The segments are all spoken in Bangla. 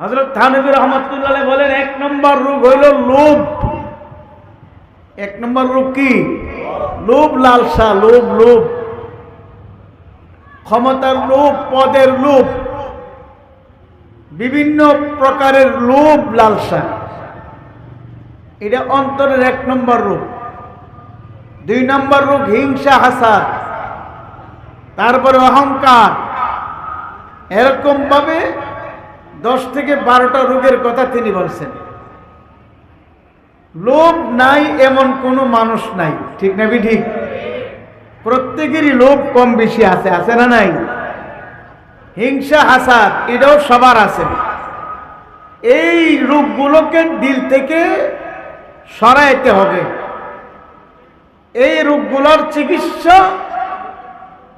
হযরত থানভী রাহমাতুল্লাহ আলাইহি বলেন, এক নম্বর রোগ হইল লোভ। এক নম্বর রোগ কি? লোভ, লালসা, লোভ। লোভ ক্ষমতার লোভ, পদের লোভ, বিভিন্ন প্রকারের লোভ, লালসা, এটা অন্তরের এক নম্বর রোগ। দুই নম্বর রোগ হিংসা, হাসাদ, তারপরে অহংকার। এরকম ভাবে 10 থেকে 12টা রোগের কথা তিনি বলছেন। লোভ নাই এমন কোনো মানুষ নাই, ঠিক না ঠিক? প্রত্যেকেরই লোভ কম বেশি আছে, আছে না নাই? হিংসা, হাসাদ এটাও সবার আছে। এই রোগগুলোকে দিল থেকে সরাইতে হবে। এই রোগগুলোর চিকিৎসা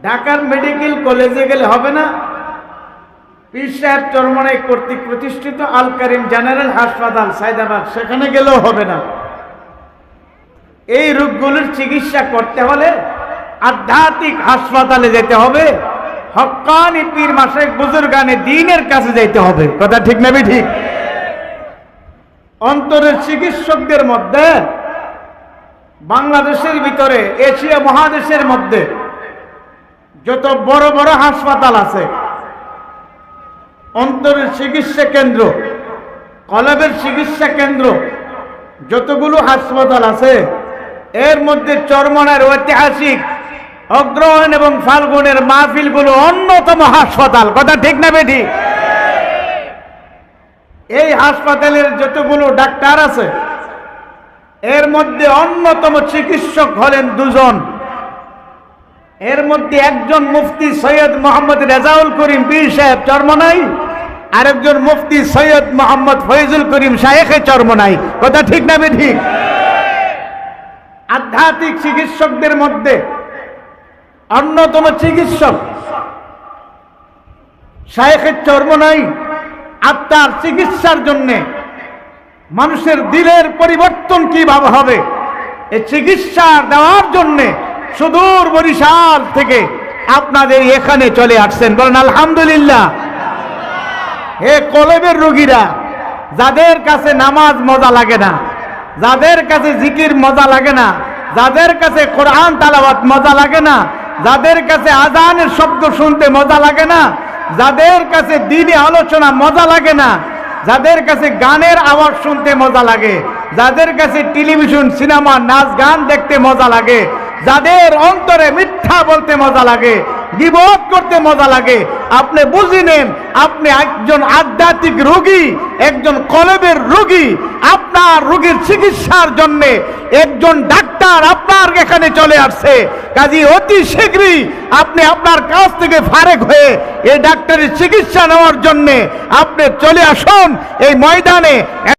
ঢাকার মেডিকেল কলেজে গেলে হবে না, পীর সাহেব চরমনাই কর্তৃক প্রতিষ্ঠিত আল কারিম জেনারেল হাসপাতাল সায়দাবাদ, সেখানে গেলেও হবে না। এই রোগগুলোর চিকিৎসা করতে হলে আধ্যাত্মিক হাসপাতালে যেতে হবে, হক্কানি পীর মাশায়েখ বুজুর্গানে দ্বীনের কাছে যেতে হবে। কথা ঠিক না ঠিক? অন্তরের চিকিৎসকদের মধ্যে বাংলাদেশের ভিতরে, এশিয়া মহাদেশের মধ্যে যত বড় বড় হাসপাতাল আছে, অন্তরের চিকিৎসা কেন্দ্র, কলবের চিকিৎসা কেন্দ্র, যতগুলো হাসপাতাল আছে, এর মধ্যে চরমনার ঐতিহাসিক অগ্রহায়ণ এবং ফাল্গুনের মাহফিলগুলো অন্যতম হাসপাতাল। কথা ঠিক না বেঠিক? এই হাসপাতালের যতগুলো ডাক্তার আছে, এর মধ্যে অন্যতম চিকিৎসক হলেন দুজন। এর মধ্যে একজন মুফতি সৈয়দ মোহাম্মদ রেজাউল করিম পীর সাহেব চরমনাই, আরেকজন মুফতি সৈয়দ মোহাম্মদ ফয়জুল করিম শায়েখে চরমনাই। কথা ঠিক না ঠিক? আধ্যাত্মিক চিকিৎসকদের মধ্যে অন্যতম চিকিৎসক শায়েখে চরমনাই আত্মার চিকিৎসার জন্যে, মানুষের দিলের পরিবর্তন কিভাবে হবে, এই চিকিৎসা দেওয়ার জন্যে সুদূর বরিশাল থেকে আপনাদের এখানে চলে আসছেন। বলেন আলহামদুলিল্লাহ। হে কলবের রোগীরা, যাদের কাছে নামাজ মজা লাগে না, যাদের কাছে জিকির মজা লাগে না, যাদের কাছে কোরআন তালাওয়াত মজা লাগে না, যাদের কাছে আজানের শব্দ শুনতে মজা লাগে না, যাদের কাছে দ্বীনি আলোচনা মজা লাগে না, যাদের কাছে গানের আওয়াজ শুনতে মজা লাগে, যাদের কাছে টেলিভিশন, সিনেমা, নাচ গান দেখতে মজা লাগে, যাদের অন্তরে মিথ্যা বলতে মজা লাগে, গীবত করতে মজা লাগে, আপনি বুঝে নেন আপনি একজন আধ্যাত্মিক রোগী, একজন কলবের রোগী। আপনার রোগীর চিকিৎসার জন্য একজন ডাক্তার আপনার এখানে চলে আসছে। কাজী অতি শীঘ্রই আপনি আপনার কাছ থেকে ফারেক হয়ে এই ডাক্তারের চিকিৎসা নেওয়ার জন্য আপনি চলে আসুন এই ময়দানে।